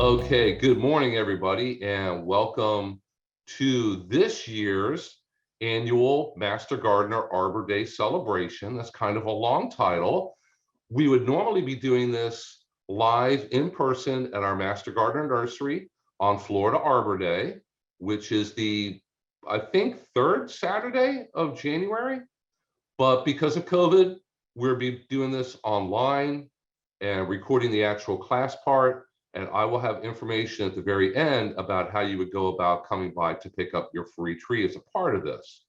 Okay, good morning, everybody, and welcome to this year's annual Master Gardener Arbor Day celebration. That's kind of a long title. We would normally be doing this live in person at our Master Gardener Nursery on Florida Arbor Day, which is I think, third Saturday of January. But because of COVID, we'll be doing this online and recording the actual class part. And I will have information at the very end about how you would go about coming by to pick up your free tree as a part of this.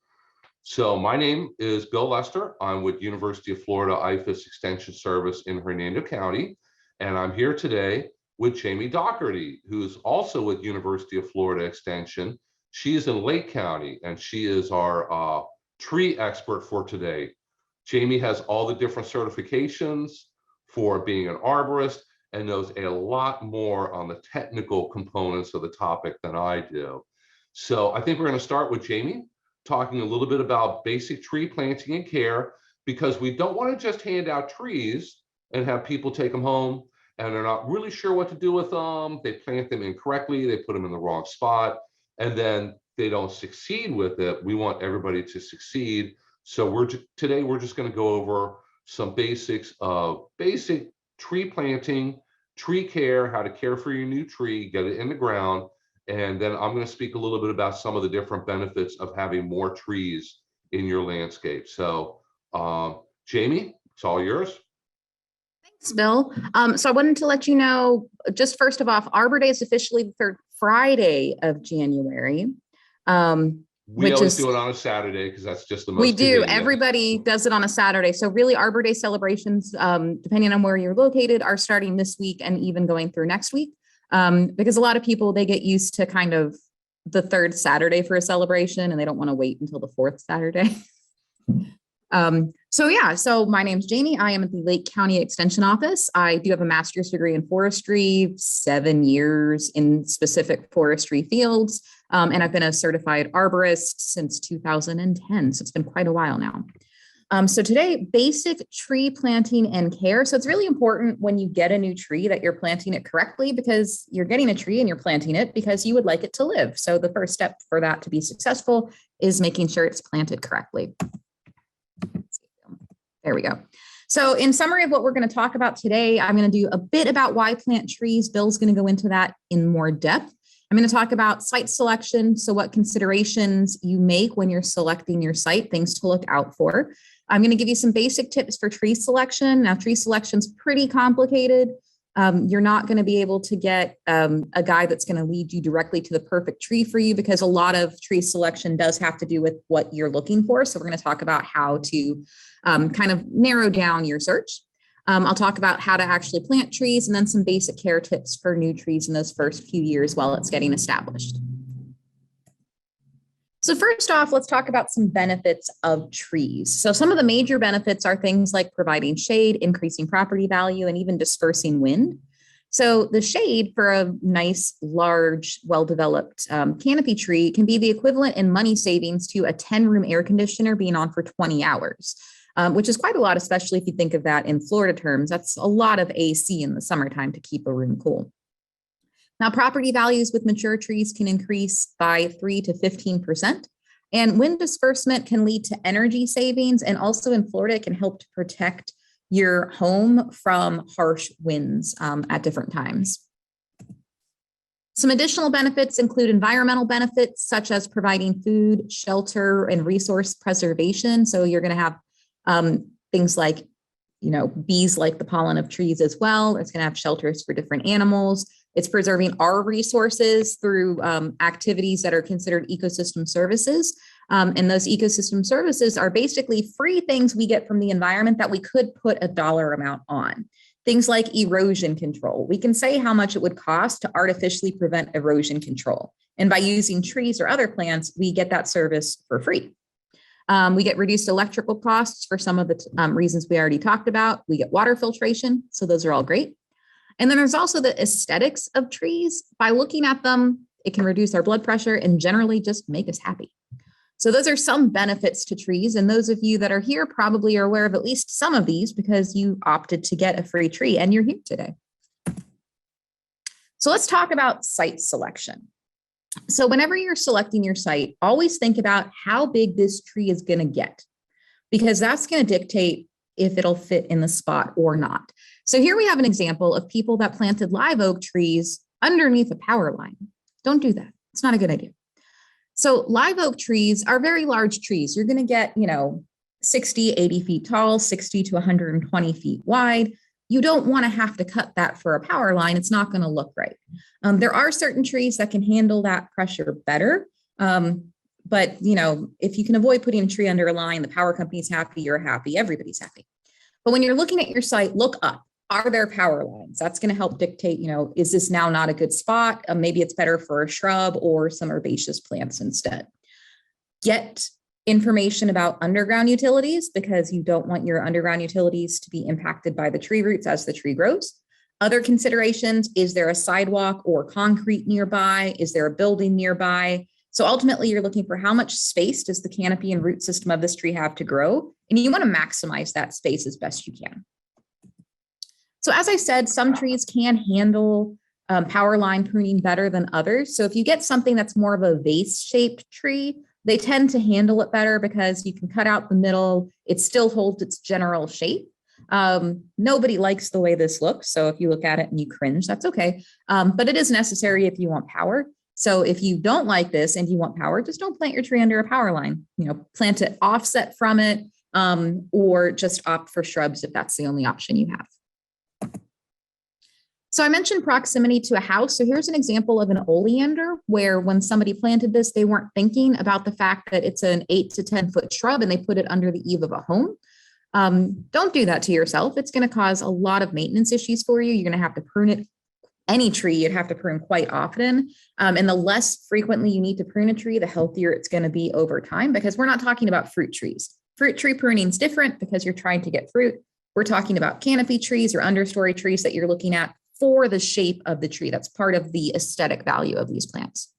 So my name is Bill Lester. I'm with University of Florida IFAS Extension Service in Hernando County. And I'm here today with Jamielynn Daugherty, who's also with University of Florida Extension. She is in Lake County, and she is our tree expert for today. Jamie has all the different certifications for being an arborist and knows a lot more on the technical components of the topic than I do. So I think we're going to start with Jamie talking a little bit about basic tree planting and care, because we don't want to just hand out trees and have people take them home and they're not really sure what to do with them. They plant them incorrectly, they put them in the wrong spot, and then they don't succeed with it. We want everybody to succeed. So today we're just going to go over some basics of basic tree planting, tree care, how to care for your new tree, get it in the ground. And then I'm going to speak a little bit about some of the different benefits of having more trees in your landscape. So Jamie, it's all yours. Thanks, Bill. So I wanted to let you know, just first of all, Arbor Day is officially the third Friday of January. We always do it on a Saturday because that's just the most convenient. Everybody does it on a Saturday. So really Arbor Day celebrations, depending on where you're located, are starting this week and even going through next week. Because a lot of people, they get used to kind of the third Saturday for a celebration and they don't want to wait until the fourth Saturday. So my name's Jamie. I am at the Lake County Extension Office. I do have a master's degree in forestry, 7 years in specific forestry fields. And I've been a certified arborist since 2010. So it's been quite a while now. So today, basic tree planting and care. So it's really important when you get a new tree that you're planting it correctly, because you're getting a tree and you're planting it because you would like it to live. So the first step for that to be successful is making sure it's planted correctly. There we go. So in summary of what we're going to talk about today, I'm going to do a bit about why plant trees. Bill's going to go into that in more depth. I'm going to talk about site selection. So what considerations you make when you're selecting your site, things to look out for. I'm going to give you some basic tips for tree selection. Now, tree selection is pretty complicated. You're not going to be able to get a guy that's going to lead you directly to the perfect tree for you, because a lot of tree selection does have to do with what you're looking for. So we're going to talk about how to kind of narrow down your search. I'll talk about how to actually plant trees and then some basic care tips for new trees in those first few years while it's getting established. So first off, let's talk about some benefits of trees. So some of the major benefits are things like providing shade, increasing property value, and even dispersing wind. So the shade for a nice, large, well-developed canopy tree can be the equivalent in money savings to a 10-room air conditioner being on for 20 hours, which is quite a lot, especially if you think of that in Florida terms. That's a lot of AC in the summertime to keep a room cool. Now, property values with mature trees can increase by 3 to 15%, and wind disbursement can lead to energy savings. And also in Florida, it can help to protect your home from harsh winds at different times. Some additional benefits include environmental benefits, such as providing food, shelter, and resource preservation. So you're going to have things like, bees like the pollen of trees as well. It's going to have shelters for different animals. It's preserving our resources through activities that are considered ecosystem services. And those ecosystem services are basically free things we get from the environment that we could put a dollar amount on. Things like erosion control. We can say how much it would cost to artificially prevent erosion control. And by using trees or other plants, we get that service for free. We get reduced electrical costs for some of the reasons we already talked about. We get water filtration. So those are all great. And then there's also the aesthetics of trees. By looking at them, it can reduce our blood pressure and generally just make us happy. So those are some benefits to trees. And those of you that are here probably are aware of at least some of these because you opted to get a free tree and you're here today. So let's talk about site selection. So whenever you're selecting your site, always think about how big this tree is going to get, because that's going to dictate if it'll fit in the spot or not. So here we have an example of people that planted live oak trees underneath a power line. Don't do that. It's not a good idea. So live oak trees are very large trees. You're going to get, 60, 80 feet tall, 60 to 120 feet wide. You don't want to have to cut that for a power line. It's not going to look right. There are certain trees that can handle that pressure better. But, if you can avoid putting a tree under a line, the power company's happy, you're happy, everybody's happy. But when you're looking at your site, look up. Are there power lines? That's going to help dictate, is this now not a good spot? Maybe it's better for a shrub or some herbaceous plants instead. Get information about underground utilities, because you don't want your underground utilities to be impacted by the tree roots as the tree grows. Other considerations: is there a sidewalk or concrete nearby? Is there a building nearby? So ultimately, you're looking for how much space does the canopy and root system of this tree have to grow, and you want to maximize that space as best you can. So as I said, some trees can handle power line pruning better than others. So if you get something that's more of a vase-shaped tree, they tend to handle it better because you can cut out the middle. It still holds its general shape. Nobody likes the way this looks. So if you look at it and you cringe, that's okay. But it is necessary if you want power. So if you don't like this and you want power, just don't plant your tree under a power line. Plant it offset from it, or just opt for shrubs if that's the only option you have. So I mentioned proximity to a house. So here's an example of an oleander where when somebody planted this, they weren't thinking about the fact that it's an 8 to 10 foot shrub and they put it under the eave of a home. Don't do that to yourself. It's going to cause a lot of maintenance issues for you. You're going to have to prune it. Any tree you'd have to prune quite often. And the less frequently you need to prune a tree, the healthier it's going to be over time, because we're not talking about fruit trees. Fruit tree pruning is different because you're trying to get fruit. We're talking about canopy trees or understory trees that you're looking at for the shape of the tree. That's part of the aesthetic value of these plants.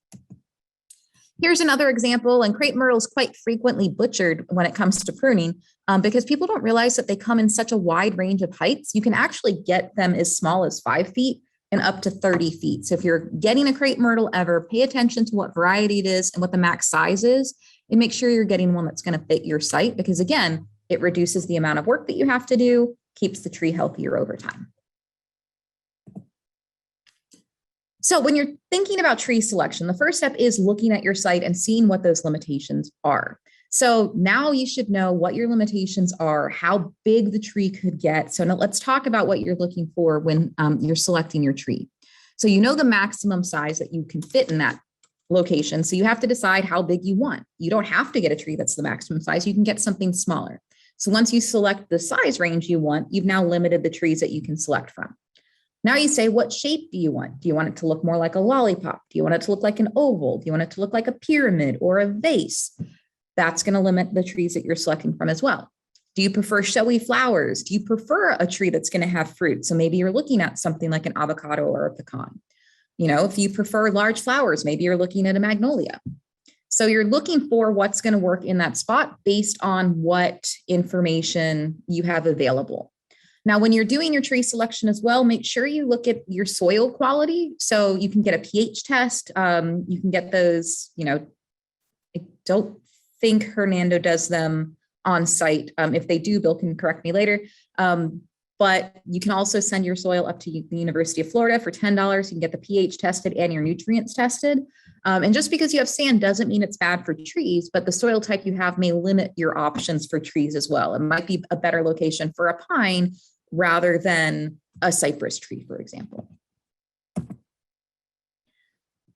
Here's another example, and crepe myrtle is quite frequently butchered when it comes to pruning because people don't realize that they come in such a wide range of heights. You can actually get them as small as 5 feet and up to 30 feet. So if you're getting a crepe myrtle ever, pay attention to what variety it is and what the max size is, and make sure you're getting one that's going to fit your site, because again, it reduces the amount of work that you have to do, keeps the tree healthier over time. So when you're thinking about tree selection, the first step is looking at your site and seeing what those limitations are. So now you should know what your limitations are, how big the tree could get. So now let's talk about what you're looking for when you're selecting your tree. So you know the maximum size that you can fit in that location. So you have to decide how big you want. You don't have to get a tree that's the maximum size. You can get something smaller. So once you select the size range you want, you've now limited the trees that you can select from. Now you say, what shape do you want? Do you want it to look more like a lollipop? Do you want it to look like an oval? Do you want it to look like a pyramid or a vase? That's going to limit the trees that you're selecting from as well. Do you prefer showy flowers? Do you prefer a tree that's going to have fruit? So maybe you're looking at something like an avocado or a pecan. If you prefer large flowers, maybe you're looking at a magnolia. So you're looking for what's going to work in that spot based on what information you have available. Now, when you're doing your tree selection as well, make sure you look at your soil quality. So you can get a pH test. You can get those, I don't think Hernando does them on site. If they do, Bill can correct me later. But you can also send your soil up to the University of Florida for $10. You can get the pH tested and your nutrients tested. And just because you have sand doesn't mean it's bad for trees, but the soil type you have may limit your options for trees as well. It might be a better location for a pine rather than a cypress tree, for example.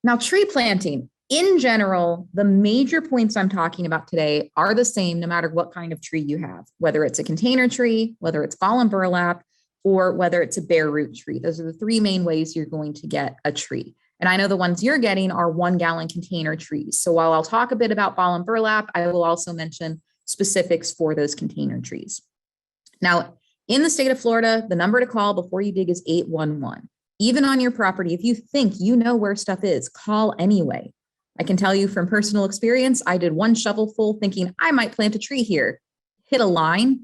Now, tree planting. In general, the major points I'm talking about today are the same no matter what kind of tree you have, whether it's a container tree, whether it's ball and burlap, or whether it's a bare root tree. Those are the three main ways you're going to get a tree. And I know the ones you're getting are 1 gallon container trees. So while I'll talk a bit about ball and burlap, I will also mention specifics for those container trees. Now, in the state of Florida, the number to call before you dig is 811. Even on your property, if you think you know where stuff is, call anyway. I can tell you from personal experience, I did 1 shovelful thinking I might plant a tree here, hit a line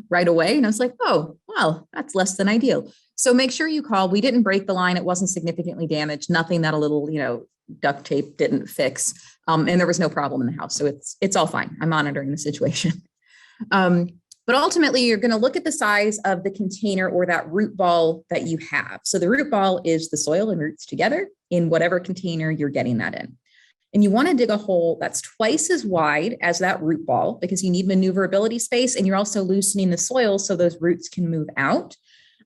right away. And I was like, oh, well, that's less than ideal. So make sure you call. We didn't break the line. It wasn't significantly damaged, nothing that a little, duct tape didn't fix. And there was no problem in the house. So it's all fine. I'm monitoring the situation. But ultimately, you're going to look at the size of the container or that root ball that you have. So the root ball is the soil and roots together in whatever container you're getting that in. And you want to dig a hole that's twice as wide as that root ball because you need maneuverability space, and you're also loosening the soil so those roots can move out.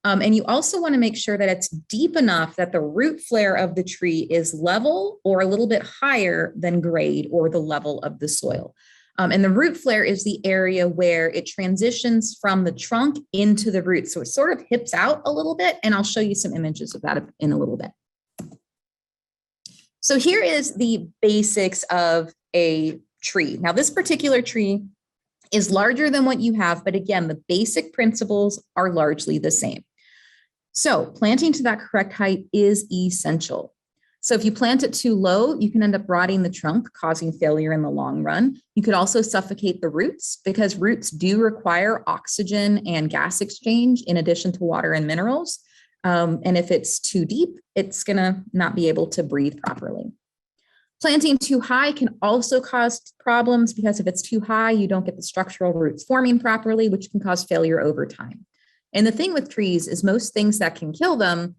And you also want to make sure that it's deep enough that the root flare of the tree is level or a little bit higher than grade or the level of the soil. And the root flare is the area where it transitions from the trunk into the roots. So it sort of hips out a little bit, and I'll show you some images of that in a little bit. So here is the basics of a tree. Now, this particular tree is larger than what you have, but again, the basic principles are largely the same. So planting to that correct height is essential. So if you plant it too low, you can end up rotting the trunk, causing failure in the long run. You could also suffocate the roots because roots do require oxygen and gas exchange in addition to water and minerals. And if it's too deep, it's going to not be able to breathe properly. Planting too high can also cause problems because if it's too high, you don't get the structural roots forming properly, which can cause failure over time. And the thing with trees is most things that can kill them,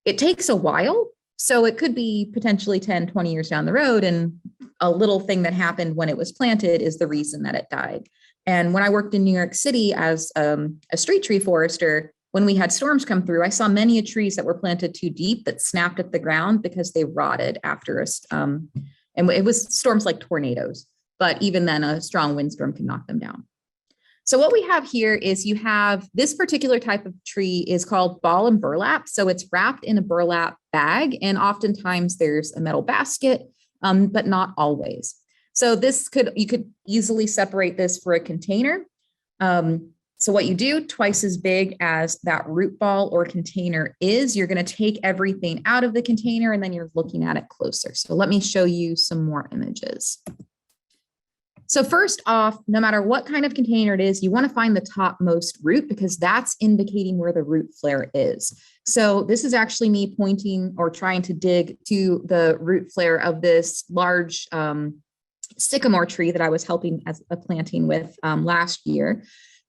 it takes a while. So it could be potentially 10, 20 years down the road. And a little thing that happened when it was planted is the reason that it died. And when I worked in New York City as a street tree forester, when we had storms come through, I saw many trees that were planted too deep that snapped at the ground because they rotted after and it was storms like tornadoes, but even then a strong windstorm can knock them down. So what we have here is you have this particular type of tree is called ball and burlap. So it's wrapped in a burlap bag, and oftentimes there's a metal basket, but not always. So you could easily separate this for a container. So what you do, twice as big as that root ball or container is, you're going to take everything out of the container and then you're looking at it closer. So let me show you some more images. So first off, no matter what kind of container it is, you want to find the topmost root because that's indicating where the root flare is. So this is actually me pointing or trying to dig to the root flare of this large sycamore tree that I was helping as a planting with last year.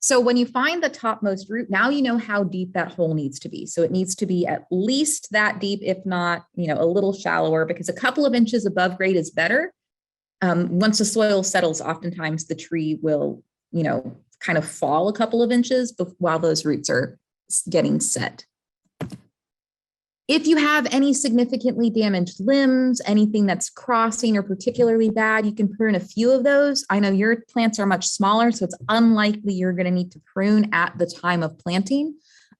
So when you find the topmost root, now you know how deep that hole needs to be. So it needs to be at least that deep, if not, a little shallower, because a couple of inches above grade is better. Once the soil settles, oftentimes the tree will, kind of fall a couple of inches while those roots are getting set. If you have any significantly damaged limbs, anything that's crossing or particularly bad, you can prune a few of those. I know your plants are much smaller, so it's unlikely you're going to need to prune at the time of planting.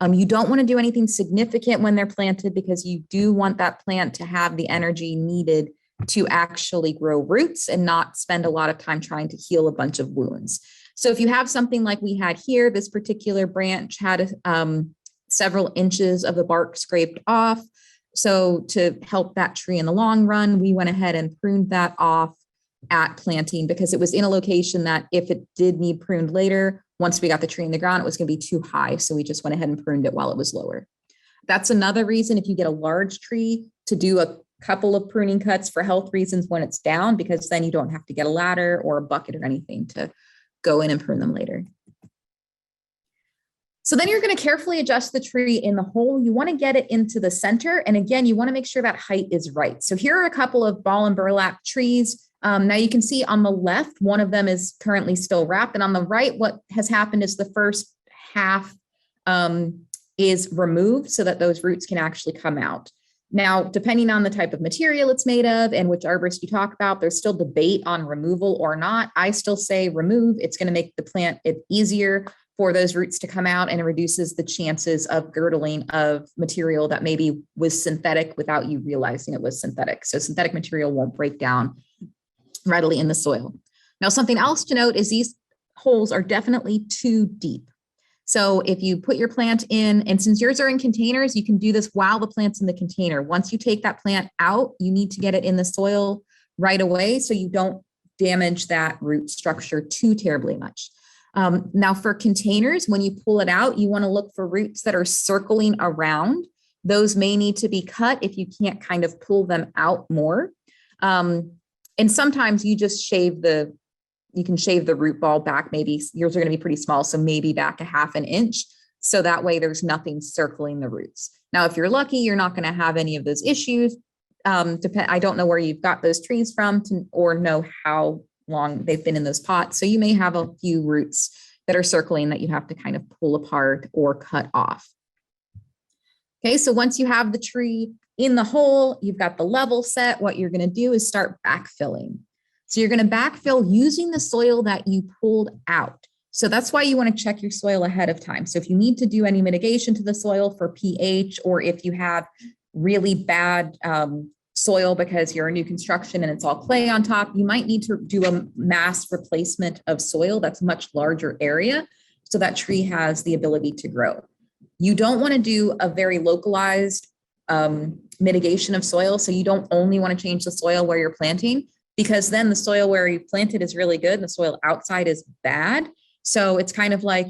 You don't want to do anything significant when they're planted because you do want that plant to have the energy needed to actually grow roots and not spend a lot of time trying to heal a bunch of wounds. So if you have something like we had here, this particular branch had several inches of the bark scraped off. So to help that tree in the long run, we went ahead and pruned that off at planting because it was in a location that if it did need pruned later, once we got the tree in the ground, it was going to be too high. So we just went ahead and pruned it while it was lower. That's another reason if you get a large tree to do a couple of pruning cuts for health reasons when it's down, because then you don't have to get a ladder or a bucket or anything to go in and prune them later. So then you're going to carefully adjust the tree in the hole. You want to get it into the center. And again, you want to make sure that height is right. So here are a couple of ball and burlap trees. Now you can see on the left, one of them is currently still wrapped. And on the right, what has happened is the first half is removed so that those roots can actually come out. Now, depending on the type of material it's made of and which arborist you talk about, there's still debate on removal or not. I still say remove. It's going to make the plant easier for those roots to come out, and it reduces the chances of girdling of material that maybe was synthetic without you realizing it was synthetic. So synthetic material won't break down readily in the soil. Now, something else to note is these holes are definitely too deep. So if you put your plant in, and since yours are in containers, you can do this while the plant's in the container. Once you take that plant out, you need to get it in the soil right away so you don't damage that root structure too terribly much. Now for containers, when you pull it out, you want to look for roots that are circling around. Those may need to be cut if you can't kind of pull them out more. And sometimes you just you can shave the root ball back. Maybe yours are going to be pretty small, so maybe back a ½ inch. So that way there's nothing circling the roots. Now, if you're lucky, you're not going to have any of those issues. I don't know where you've got those trees from or know how long they've been in those pots. So you may have a few roots that are circling that you have to kind of pull apart or cut off. Okay, so once you have the tree in the hole, you've got the level set, what you're going to do is start backfilling. So you're going to backfill using the soil that you pulled out. So that's why you want to check your soil ahead of time. So if you need to do any mitigation to the soil for pH, or if you have really bad soil because you're a new construction and it's all clay on top, you might need to do a mass replacement of soil that's much larger area so that tree has the ability to grow. You don't want to do a very localized mitigation of soil. So you don't only want to change the soil where you're planting, because then the soil where you planted is really good and the soil outside is bad. So it's kind of like,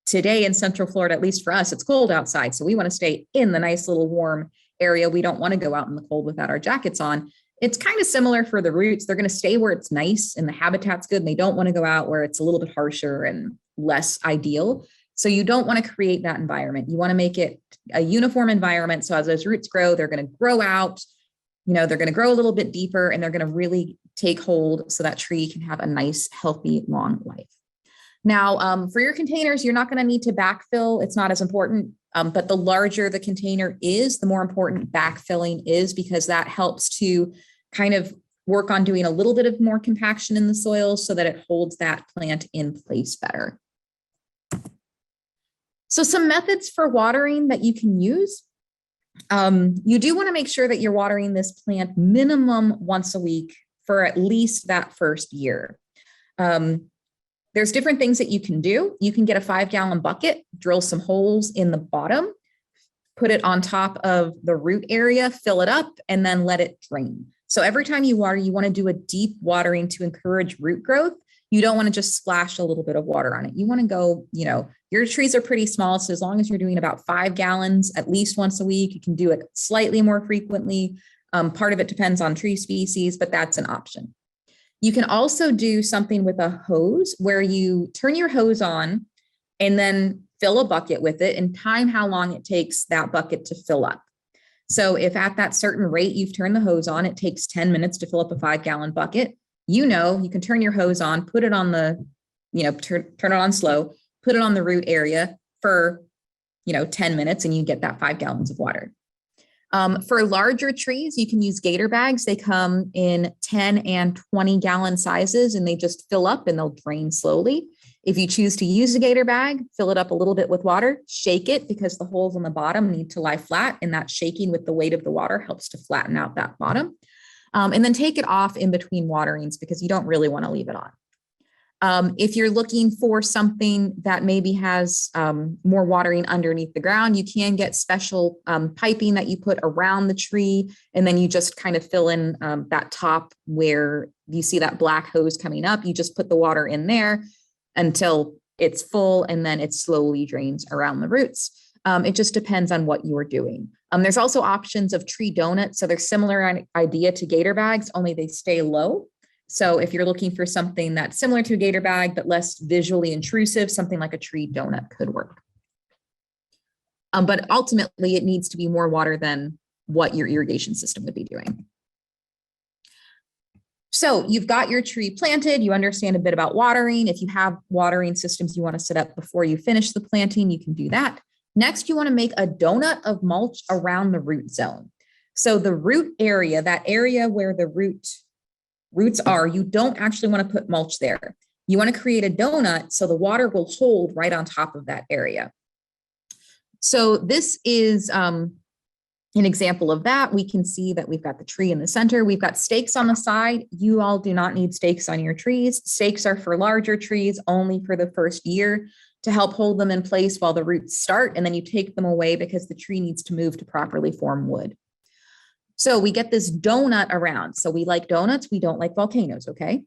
today in Central Florida, at least for us, it's cold outside. So we want to stay in the nice little warm area. We don't want to go out in the cold without our jackets on. It's kind of similar for the roots. They're going to stay where it's nice and the habitat's good. And they don't want to go out where it's a little bit harsher and less ideal. So you don't want to create that environment. You want to make it a uniform environment. So as those roots grow, they're going to grow out, they're going to grow a little bit deeper and they're going to really take hold so that tree can have a nice, healthy, long life. Now, for your containers, you're not going to need to backfill. It's not as important, but the larger the container is, the more important backfilling is, because that helps to kind of work on doing a little bit of more compaction in the soil so that it holds that plant in place better. So some methods for watering that you can use. You do want to make sure that you're watering this plant minimum once a week for at least that first year. There's different things that you can do. You can get a 5-gallon bucket, drill some holes in the bottom, put it on top of the root area, fill it up, and then let it drain. So every time you water, you want to do a deep watering to encourage root growth. You don't want to just splash a little bit of water on it. You want to go, your trees are pretty small. So as long as you're doing about 5 gallons at least once a week, you can do it slightly more frequently. Part of it depends on tree species, but that's an option. You can also do something with a hose where you turn your hose on and then fill a bucket with it and time how long it takes that bucket to fill up. So if at that certain rate you've turned the hose on, it takes 10 minutes to fill up a 5-gallon bucket, you can turn your hose on, put it on the, turn it on slow, put it on the root area for, 10 minutes and you get that 5 gallons of water. For larger trees, you can use gator bags. They come in 10 and 20 gallon sizes and they just fill up and they'll drain slowly. If you choose to use a gator bag, fill it up a little bit with water, shake it because the holes on the bottom need to lie flat, and that shaking with the weight of the water helps to flatten out that bottom. And then take it off in between waterings because you don't really want to leave it on. If you're looking for something that maybe has more watering underneath the ground, you can get special piping that you put around the tree, and then you just kind of fill in that top where you see that black hose coming up. You just put the water in there until it's full, and then it slowly drains around the roots. It just depends on what you're doing. There's also options of tree donuts. So they're similar idea to gator bags, only they stay low. So if you're looking for something that's similar to a gator bag, but less visually intrusive, something like a tree donut could work. But ultimately, it needs to be more water than what your irrigation system would be doing. So you've got your tree planted, you understand a bit about watering. If you have watering systems you want to set up before you finish the planting, you can do that. Next, you want to make a donut of mulch around the root zone. So the root area, that area where the roots are, you don't actually want to put mulch there. You want to create a donut so the water will hold right on top of that area. So this is an example of that. We can see that we've got the tree in the center. We've got stakes on the side. You all do not need stakes on your trees. Stakes are for larger trees, only for the first year to help hold them in place while the roots start. And then you take them away because the tree needs to move to properly form wood. So we get this donut around. So we like donuts. We don't like volcanoes, okay?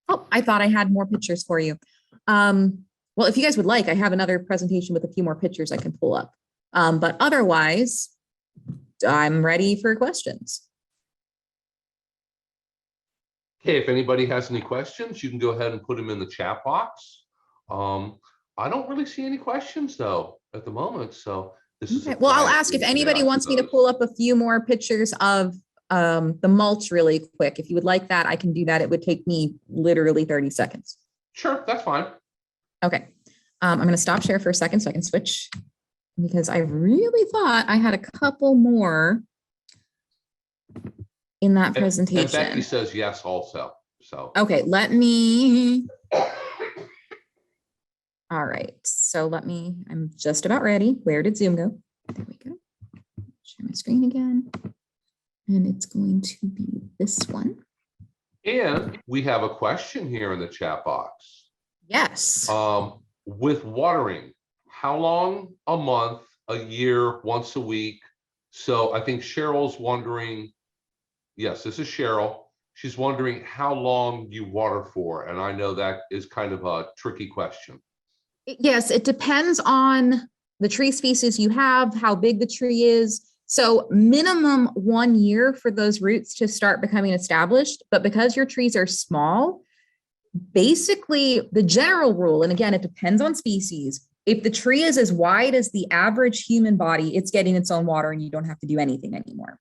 Oh, I thought I had more pictures for you. Well, if you guys would like, I have another presentation with a few more pictures I can pull up. But otherwise, I'm ready for questions. Okay, if anybody has any questions, you can go ahead and put them in the chat box. I don't really see any questions though at the moment, so this is Okay. Well, I'll ask if today, anybody I wants me to suppose. pull up a few more pictures of the mulch really quick. If you would like that, I can do that. It would take me literally 30 seconds. Sure, that's fine. Okay. I'm going to stop share for a second so I can switch because I really thought I had a couple more in that And Becky presentation. says yes also, so. Okay, let me. All right, so I'm just about ready. Where did Zoom go? There we go. Share my screen again. And it's going to be this one. And we have a question here in the chat box. Yes. With watering, how long a month, a year, once a week? So I think Cheryl's wondering, yes, this is Cheryl. She's wondering how long you water for. And I know that is kind of a tricky question. Yes, it depends on the tree species you have, how big the tree is. So minimum 1 year for those roots to start becoming established. But because your trees are small, basically the general rule, and again, it depends on species. If the tree is as wide as the average human body, it's getting its own water and you don't have to do anything anymore.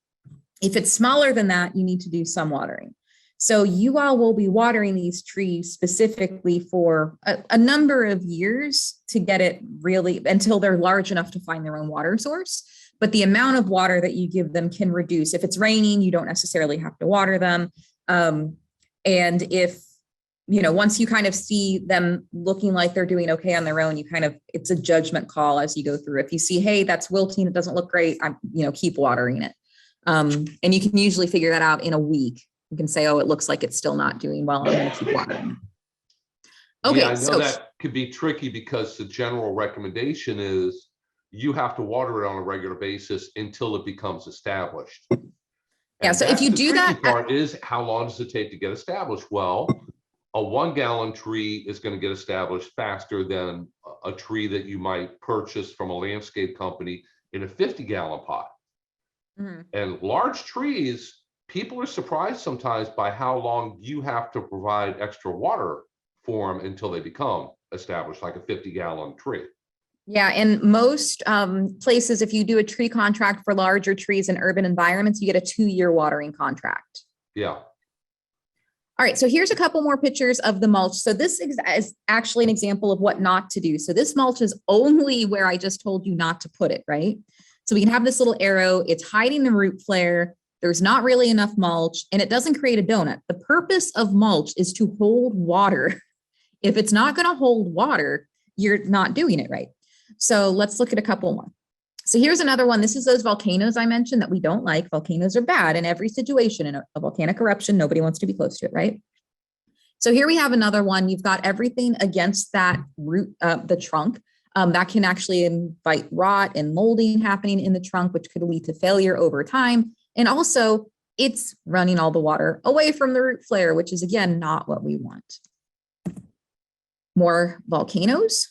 If it's smaller than that, you need to do some watering. So you all will be watering these trees specifically for a number of years to get it really until they're large enough to find their own water source. But the amount of water that you give them can reduce. If it's raining, you don't necessarily have to water them. And if, once you kind of see them looking like they're doing okay on their own, it's a judgment call as you go through. If you see, hey, that's wilting, it doesn't look great, keep watering it. And you can usually figure that out in a week. You can say, oh, it looks like it's still not doing well, I'm going to keep watering. Okay, yeah, I know that could be tricky because the general recommendation is you have to water it on a regular basis until it becomes established. Yeah, so if you do that, the tricky part is how long does it take to get established? Well, a 1 gallon tree is going to get established faster than a tree that you might purchase from a landscape company in a 50-gallon pot. Mm-hmm. And large trees, people are surprised sometimes by how long you have to provide extra water for them until they become established, like a 50-gallon tree. Yeah, in most places, if you do a tree contract for larger trees in urban environments, you get a 2-year watering contract. Yeah. All right, so here's a couple more pictures of the mulch. So this is actually an example of what not to do. So this mulch is only where I just told you not to put it, right? So we can have this little arrow, it's hiding the root flare, there's not really enough mulch, and it doesn't create a donut. The purpose of mulch is to hold water. If it's not gonna hold water, you're not doing it right. So let's look at a couple more. So here's another one. This is those volcanoes I mentioned that we don't like. Volcanoes are bad in every situation. In a volcanic eruption, nobody wants to be close to it, right? So here we have another one. You've got everything against that root, the trunk. That can actually invite rot and molding happening in the trunk, which could lead to failure over time. And also, it's running all the water away from the root flare, which is, again, not what we want. More volcanoes.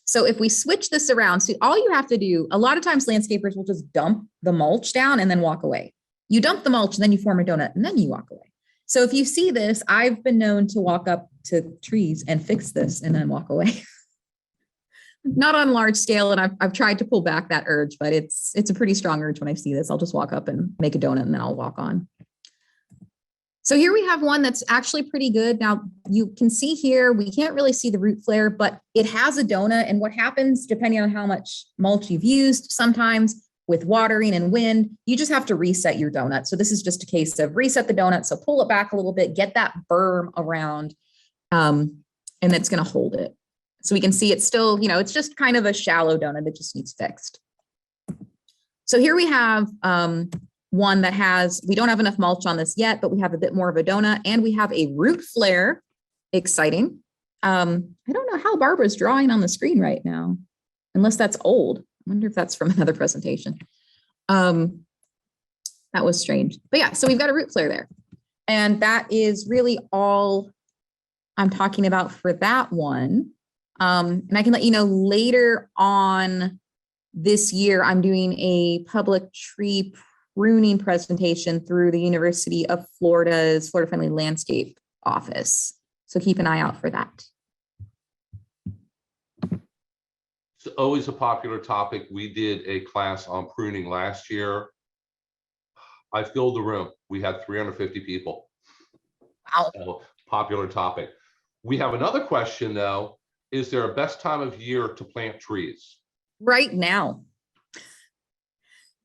So if we switch this around, so all you have to do, a lot of times landscapers will just dump the mulch down and then walk away. You dump the mulch and then you form a donut and then you walk away. So if you see this, I've been known to walk up to trees and fix this and then walk away. Not on large scale, and I've tried to pull back that urge, but it's a pretty strong urge when I see this. I'll just walk up and make a donut and then I'll walk on. So here we have one that's actually pretty good. Now you can see here, we can't really see the root flare, but it has a donut. And what happens, depending on how much mulch you've used, sometimes with watering and wind, you just have to reset your donut. So this is just a case of reset the donut. So pull it back a little bit, get that berm around, and it's going to hold it. So we can see it's still, it's just kind of a shallow donut. It just needs fixed. So here we have one that we don't have enough mulch on this yet, but we have a bit more of a donut and we have a root flare. Exciting. I don't know how Barbara's drawing on the screen right now, unless that's old. I wonder if that's from another presentation. That was strange. But yeah, so we've got a root flare there. And that is really all I'm talking about for that one. And I can let you know later on this year, I'm doing a public tree pruning presentation through the University of Florida's Florida Friendly Landscape office. So keep an eye out for that. It's always a popular topic. We did a class on pruning last year. I filled the room. We had 350 people. Wow. So, popular topic. We have another question though. Is there a best time of year to plant trees? Right now.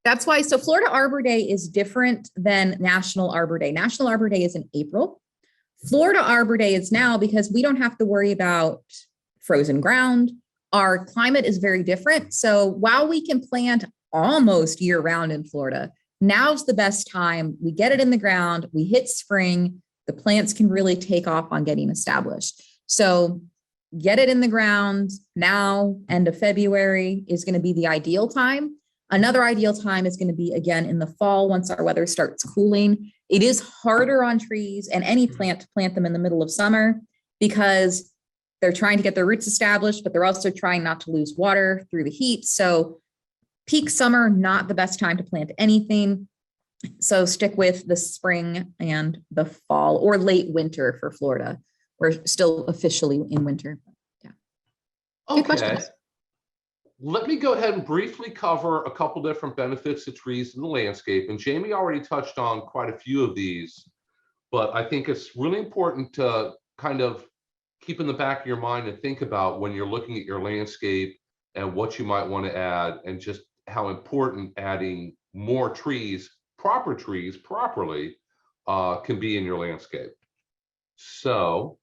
That's why, so Florida Arbor Day is different than National Arbor Day. National Arbor Day is in April. Florida Arbor Day is now because we don't have to worry about frozen ground. Our climate is very different. So while we can plant almost year round in Florida, now's the best time. We get it in the ground, we hit spring, the plants can really take off on getting established. So get it in the ground now, end of February is going to be the ideal time. Another ideal time is going to be again in the fall once our weather starts cooling. It is harder on trees and any plant to plant them in the middle of summer because they're trying to get their roots established, but they're also trying not to lose water through the heat. So peak summer, not the best time to plant anything. So stick with the spring and the fall or late winter for Florida. We're still officially in winter. Yeah. Good questions. Let me go ahead and briefly cover a couple different benefits of trees in the landscape. And Jamie already touched on quite a few of these, but I think it's really important to kind of keep in the back of your mind and think about when you're looking at your landscape and what you might want to add and just how important adding more trees, proper trees, properly can be in your landscape. So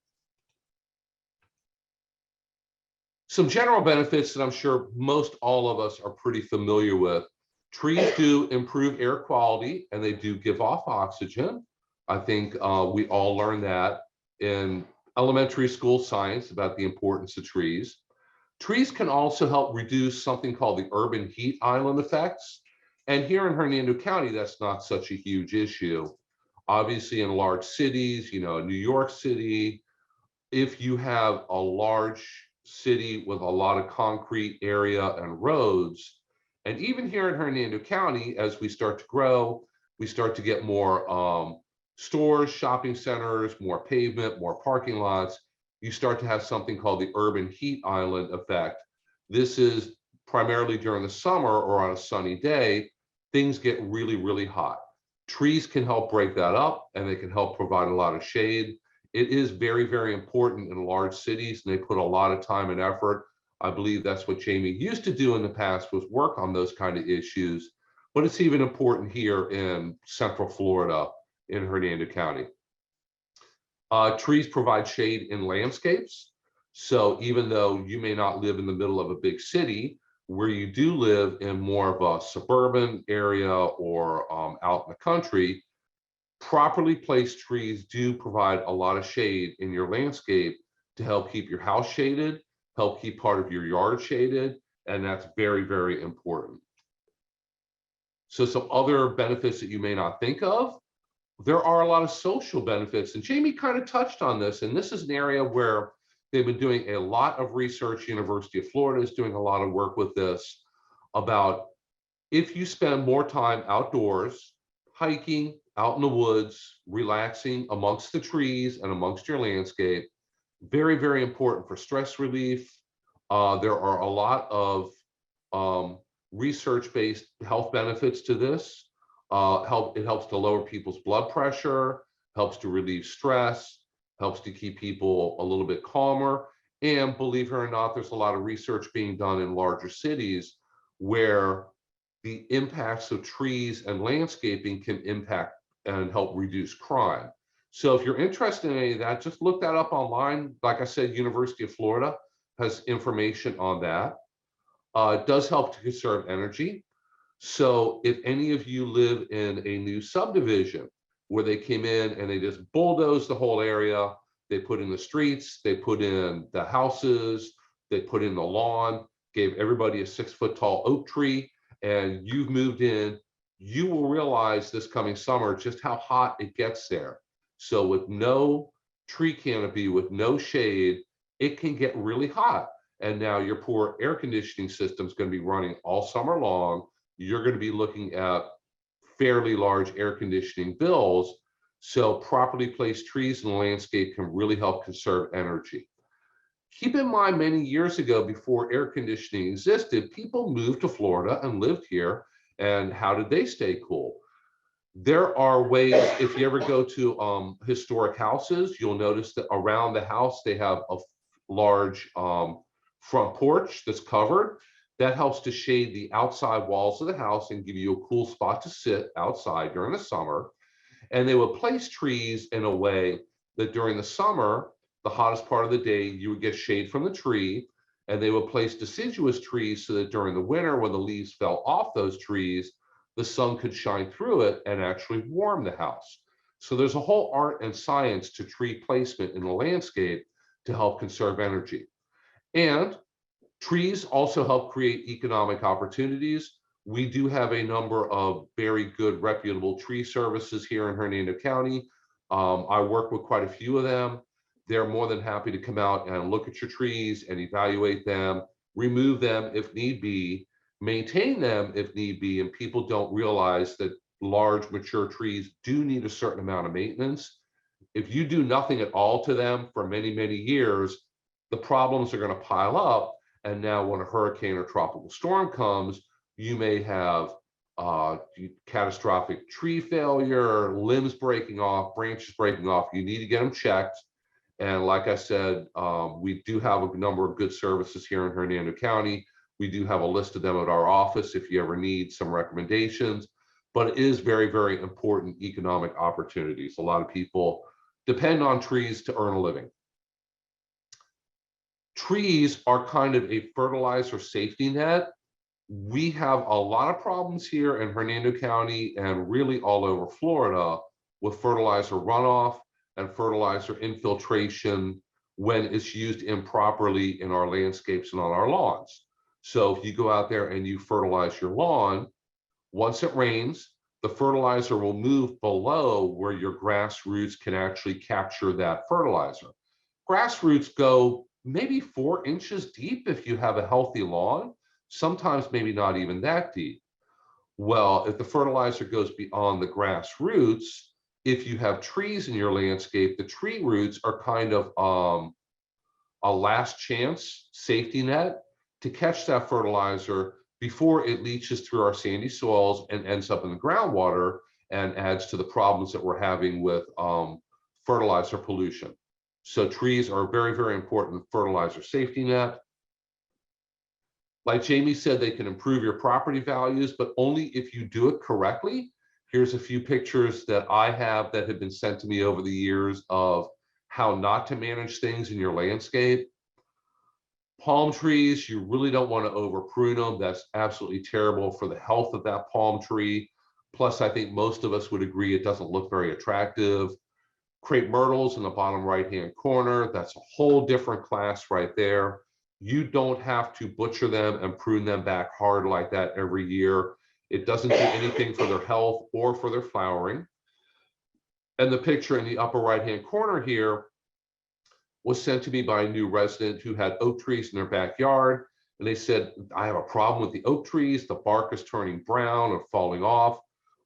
some general benefits that I'm sure most all of us are pretty familiar with. Trees do improve air quality and they do give off oxygen. I think we all learned that in elementary school science about the importance of trees. Trees can also help reduce something called the urban heat island effects. And here in Hernando County, that's not such a huge issue. Obviously in large cities, you know, New York City, if you have a large city with a lot of concrete area and roads, and even here in Hernando County, as we start to grow, we start to get more stores, shopping centers, more pavement, more parking lots. You start to have something called the urban heat island effect. This is primarily during the summer or on a sunny day, things get really, really hot. Trees can help break that up and they can help provide a lot of shade. It is very, very important in large cities and they put a lot of time and effort. I believe that's what Jamie used to do in the past was work on those kind of issues, but it's even important here in Central Florida in Hernando County. Trees provide shade in landscapes. So even though you may not live in the middle of a big city, where you do live in more of a suburban area or out in the country, properly placed trees do provide a lot of shade in your landscape to help keep your house shaded, help keep part of your yard shaded, and that's very, very important. So some other benefits that you may not think of, there are a lot of social benefits, and Jamie kind of touched on this, and this is an area where they've been doing a lot of research. University of Florida is doing a lot of work with this about if you spend more time outdoors, hiking, out in the woods, relaxing amongst the trees and amongst your landscape, very, very important for stress relief. There are a lot of research-based health benefits to this. It helps to lower people's blood pressure, helps to relieve stress, helps to keep people a little bit calmer. And believe it or not, there's a lot of research being done in larger cities where the impacts of trees and landscaping can impact and help reduce crime. So if you're interested in any of that, just look that up online. Like I said, University of Florida has information on that. It does help to conserve energy. So if any of you live in a new subdivision where they came in and they just bulldozed the whole area, they put in the streets, they put in the houses, they put in the lawn, gave everybody a 6-foot tall oak tree, and you've moved in, you will realize this coming summer just how hot it gets there. So with no tree canopy with no shade, it can get really hot. And now your poor air conditioning system is going to be running all summer long. You're going to be looking at fairly large air conditioning bills. So properly placed trees in the landscape can really help conserve energy. Keep in mind, many years ago, before air conditioning existed, people moved to Florida and lived here. And how did they stay cool? There are ways, if you ever go to historic houses, you'll notice that around the house, they have a large front porch that's covered. That helps to shade the outside walls of the house and give you a cool spot to sit outside during the summer. And they would place trees in a way that during the summer, the hottest part of the day, you would get shade from the tree. And they would place deciduous trees so that during the winter, when the leaves fell off those trees, the sun could shine through it and actually warm the house. So there's a whole art and science to tree placement in the landscape to help conserve energy. And trees also help create economic opportunities. We do have a number of very good reputable tree services here in Hernando County. I work with quite a few of them. They're more than happy to come out and look at your trees and evaluate them, remove them if need be, maintain them if need be. And people don't realize that large mature trees do need a certain amount of maintenance. If you do nothing at all to them for many, many years, the problems are going to pile up. And now when a hurricane or tropical storm comes, you may have catastrophic tree failure, limbs breaking off, branches breaking off. You need to get them checked. And like I said, we do have a number of good services here in Hernando County. We do have a list of them at our office if you ever need some recommendations. But it is very, very important economic opportunities. A lot of people depend on trees to earn a living. Trees are kind of a fertilizer safety net. We have a lot of problems here in Hernando County and really all over Florida with fertilizer runoff and fertilizer infiltration when it's used improperly in our landscapes and on our lawns. So if you go out there and you fertilize your lawn, once it rains, the fertilizer will move below where your grass roots can actually capture that fertilizer. Grass roots go maybe 4 inches deep if you have a healthy lawn, sometimes maybe not even that deep. Well, if the fertilizer goes beyond the grass roots, if you have trees in your landscape, the tree roots are kind of a last chance safety net to catch that fertilizer before it leaches through our sandy soils and ends up in the groundwater and adds to the problems that we're having with fertilizer pollution. So trees are a very, very important fertilizer safety net. Like Jamie said, they can improve your property values, but only if you do it correctly. Here's a few pictures that I have that have been sent to me over the years of how not to manage things in your landscape. Palm trees, you really don't want to over prune them. That's absolutely terrible for the health of that palm tree. Plus, I think most of us would agree it doesn't look very attractive. Crepe myrtles in the bottom right-hand corner, that's a whole different class right there. You don't have to butcher them and prune them back hard like that every year. It doesn't do anything for their health or for their flowering. And the picture in the upper right-hand corner here was sent to me by a new resident who had oak trees in their backyard. And they said, I have a problem with the oak trees. The bark is turning brown or falling off.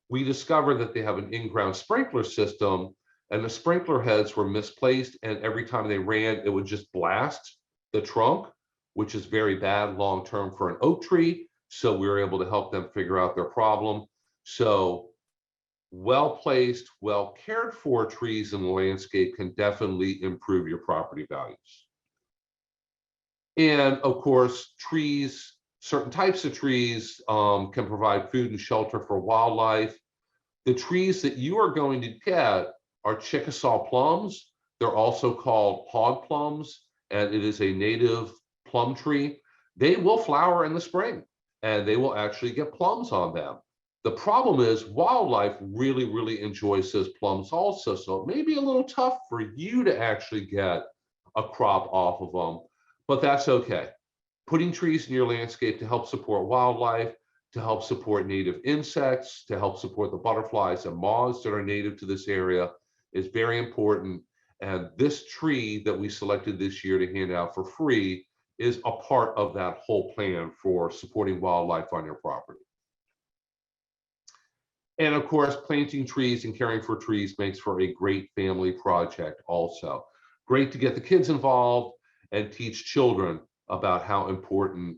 We discovered that they have an in-ground sprinkler system, and the sprinkler heads were misplaced. And every time they ran, it would just blast the trunk, which is very bad long-term for an oak tree. So we were able to help them figure out their problem. So well-placed, well-cared-for trees in the landscape can definitely improve your property values. And of course, trees, certain types of trees can provide food and shelter for wildlife. The trees that you are going to get are Chickasaw plums. They're also called hog plums, and it is a native plum tree. They will flower in the spring, and they will actually get plums on them. The problem is wildlife really, really enjoys those plums also. So it may be a little tough for you to actually get a crop off of them, but that's okay. Putting trees in your landscape to help support wildlife, to help support native insects, to help support the butterflies and moths that are native to this area is very important. And this tree that we selected this year to hand out for free is a part of that whole plan for supporting wildlife on your property. And of course, planting trees and caring for trees makes for a great family project also. Great to get the kids involved and teach children about how important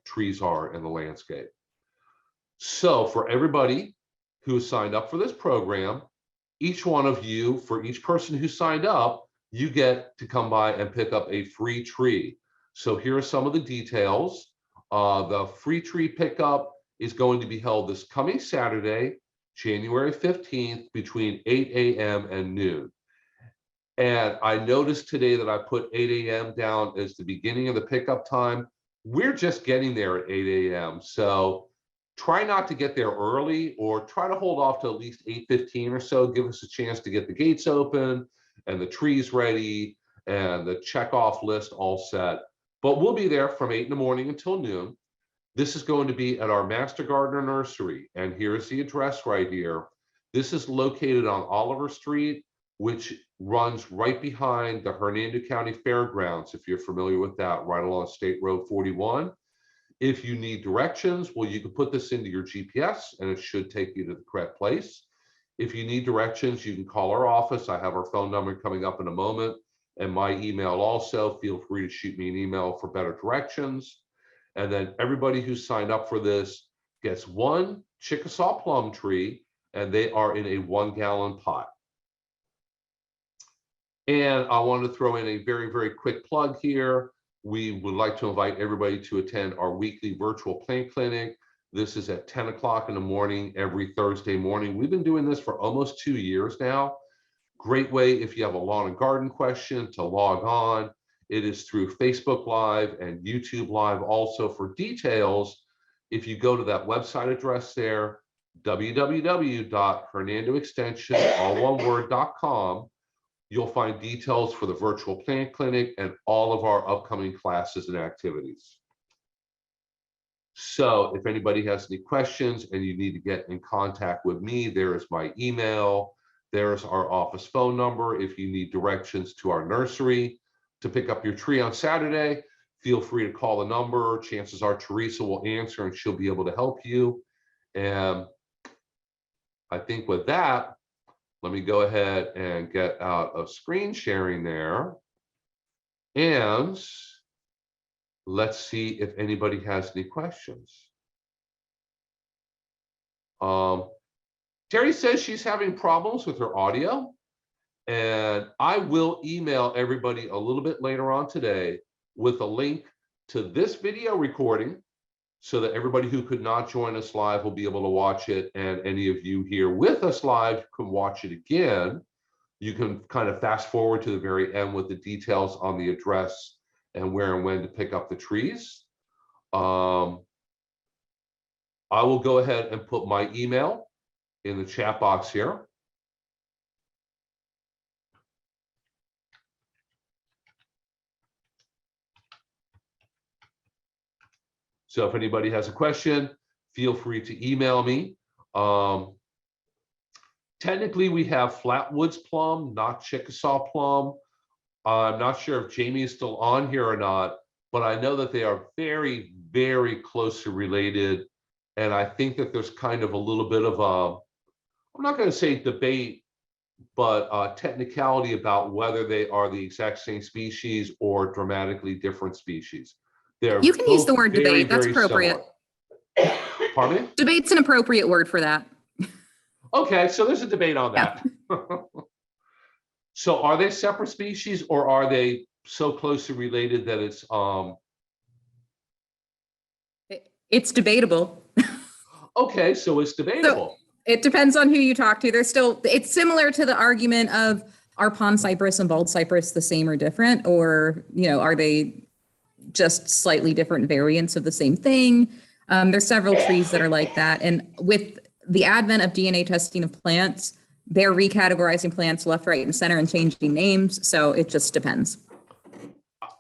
trees are in the landscape. So for everybody who signed up for this program, each one of you, for each person who signed up, you get to come by and pick up a free tree. So here are some of the details. The free tree pickup is going to be held this coming Saturday, January 15th, between 8 a.m. and noon. And I noticed today that I put 8 a.m. down as the beginning of the pickup time. We're just getting there at 8 a.m. So try not to get there early, or try to hold off to at least 8:15 or so. Give us a chance to get the gates open and the trees ready and the checkoff list all set. But we'll be there from 8 in the morning until noon. This is going to be at our Master Gardener Nursery. And here's the address right here. This is located on Oliver Street, which runs right behind the Hernando County Fairgrounds, if you're familiar with that, right along State Road 41. If you need directions, well, you can put this into your GPS and it should take you to the correct place. If you need directions, you can call our office. I have our phone number coming up in a moment, and my email also. Feel free to shoot me an email for better directions. And then everybody who signed up for this gets one Chickasaw plum tree, and they are in a 1-gallon pot. And I wanted to throw in a very, very quick plug here. We would like to invite everybody to attend our weekly virtual plant clinic. This is at 10 o'clock in the morning, every Thursday morning. We've been doing this for almost 2 years now. Great way if you have a lawn and garden question to log on. It is through Facebook Live and YouTube Live also. For details, if you go to that website address there, www.hernandoextension.com, you'll find details for the virtual plant clinic and all of our upcoming classes and activities. So if anybody has any questions and you need to get in contact with me, there is my email. There's our office phone number. If you need directions to our nursery to pick up your tree on Saturday, feel free to call the number. Chances are Teresa will answer and she'll be able to help you. And I think with that, let me go ahead and get out of screen sharing there. And let's see if anybody has any questions. Terry says she's having problems with her audio, and I will email everybody a little bit later on today with a link to this video recording so that everybody who could not join us live will be able to watch it, and any of you here with us live can watch it again. You can kind of fast forward to the very end with the details on the address and where and when to pick up the trees. I will go ahead and put my email in the chat box here. So if anybody has a question, feel free to email me. Technically, we have Flatwoods plum, not Chickasaw plum. I'm not sure if Jamie is still on here or not, but I know that they are very, very closely related. And I think that there's kind of a little bit of a, I'm not going to say debate, but technicality about whether they are the exact same species or dramatically different species. You can use the word debate. That's appropriate. Pardon me? Debate's an appropriate word for that. Okay, so there's a debate on that. Yeah. So are they separate species, or are they so closely related that it's debatable. Okay, so it's debatable. So it depends on who you talk to. It's similar to the argument of, are pond cypress and bald cypress the same or different, or, are they just slightly different variants of the same thing? There's several trees that are like that. And with the advent of DNA testing of plants, they're recategorizing plants left, right, and center and changing names. So it just depends.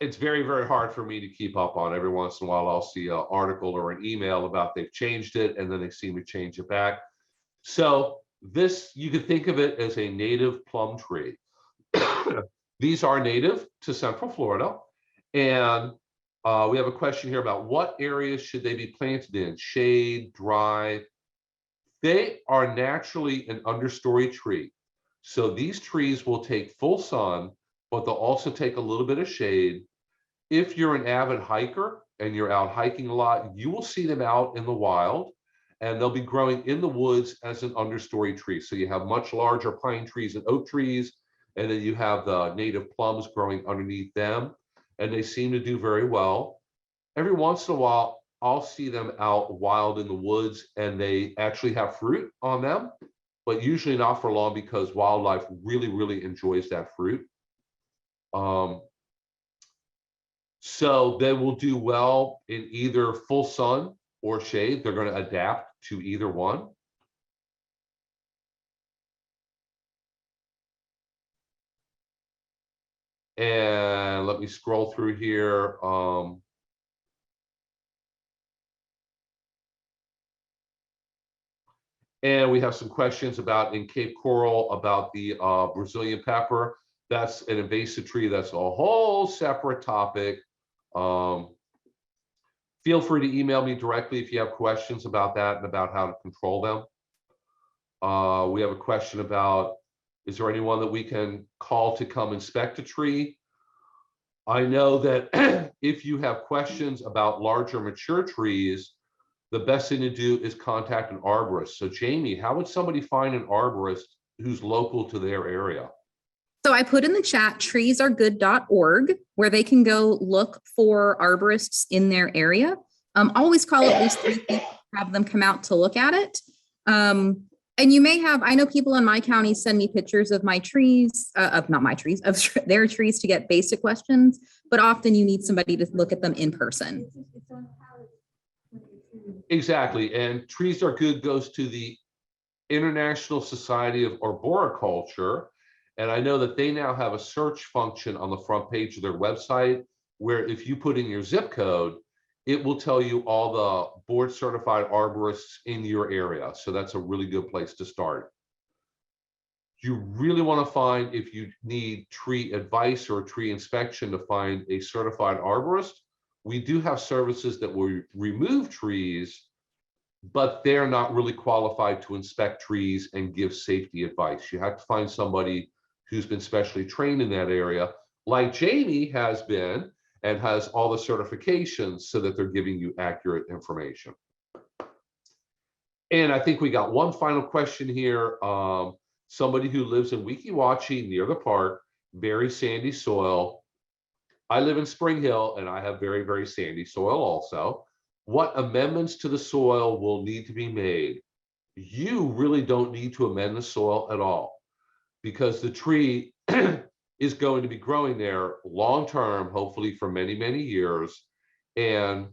It's very, very hard for me to keep up on. Every once in a while, I'll see an article or an email about they've changed it, and then they seem to change it back. So this, you could think of it as a native plum tree. These are native to Central Florida. And we have a question here about what areas should they be planted in? Shade, dry. They are naturally an understory tree. So these trees will take full sun, but they'll also take a little bit of shade. If you're an avid hiker and you're out hiking a lot, you will see them out in the wild, and they'll be growing in the woods as an understory tree. So you have much larger pine trees and oak trees, and then you have the native plums growing underneath them, and they seem to do very well. Every once in a while, I'll see them out wild in the woods, and they actually have fruit on them, but usually not for long because wildlife really, really enjoys that fruit. So they will do well in either full sun or shade. They're going to adapt to either one. And let me scroll through here. And we have some questions about in Cape Coral about the Brazilian pepper. That's an invasive tree. That's a whole separate topic. Feel free to email me directly if you have questions about that and about how to control them. We have a question about, is there anyone that we can call to come inspect a tree? I know that if you have questions about larger mature trees, the best thing to do is contact an arborist. So Jamie, how would somebody find an arborist who's local to their area? So I put in the chat treesaregood.org, where they can go look for arborists in their area. Always call at least 3 people, have them come out to look at it. And you may have, I know people in my county send me pictures of my trees, of not my trees, of their trees to get basic questions, but often you need somebody to look at them in person. Exactly. And Trees Are Good goes to the International Society of Arboriculture. And I know that they now have a search function on the front page of their website, where if you put in your zip code, it will tell you all the board certified arborists in your area. So that's a really good place to start. You really want to find, if you need tree advice or tree inspection, to find a certified arborist. We do have services that will remove trees, but they're not really qualified to inspect trees and give safety advice. You have to find somebody who's been specially trained in that area, like Jamie has been, and has all the certifications so that they're giving you accurate information. And I think we got one final question here. Somebody who lives in Weeki Wachee near the park, very sandy soil. I live in Spring Hill and I have very, very sandy soil also. What amendments to the soil will need to be made? You really don't need to amend the soil at all, because the tree is going to be growing there long term, hopefully for many, many years. And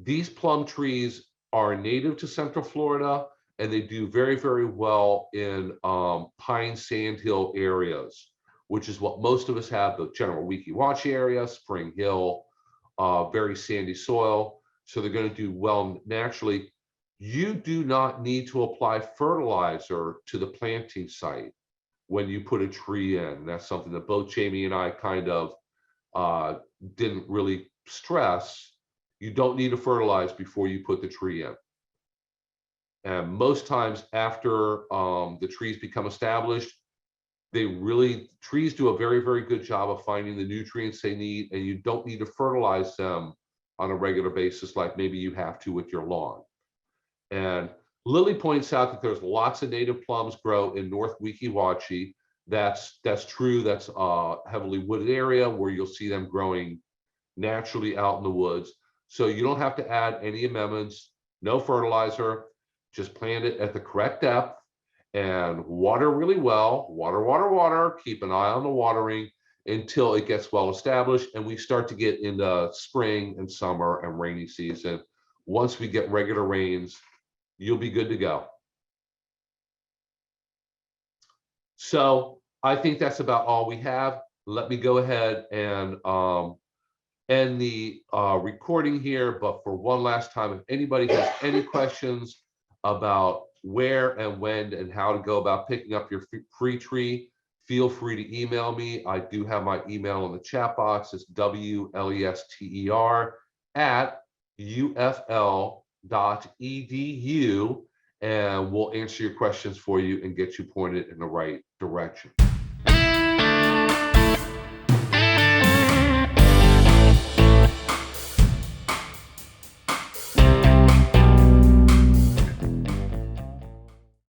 these plum trees are native to Central Florida, and they do very, very well in pine sandhill areas, which is what most of us have, the general Weeki Wachee area, Spring Hill, very sandy soil. So they're going to do well naturally. You do not need to apply fertilizer to the planting site when you put a tree in. That's something that both Jamie and I kind of didn't really stress. You don't need to fertilize before you put the tree in. And most times after the trees become established, trees do a very, very good job of finding the nutrients they need, and you don't need to fertilize them on a regular basis like maybe you have to with your lawn. And Lily points out that there's lots of native plums grow in North Weeki Wachee. That's true. That's a heavily wooded area where you'll see them growing naturally out in the woods. So you don't have to add any amendments, no fertilizer, just plant it at the correct depth and water really well, water, keep an eye on the watering until it gets well established and we start to get into spring and summer and rainy season. Once we get regular rains, you'll be good to go. So I think that's about all we have. Let me go ahead and end the recording here. But for one last time, if anybody has any questions about where and when and how to go about picking up your free tree, feel free to email me. I do have my email in the chat box. It's wlester@ufl.edu, and we'll answer your questions for you and get you pointed in the right direction.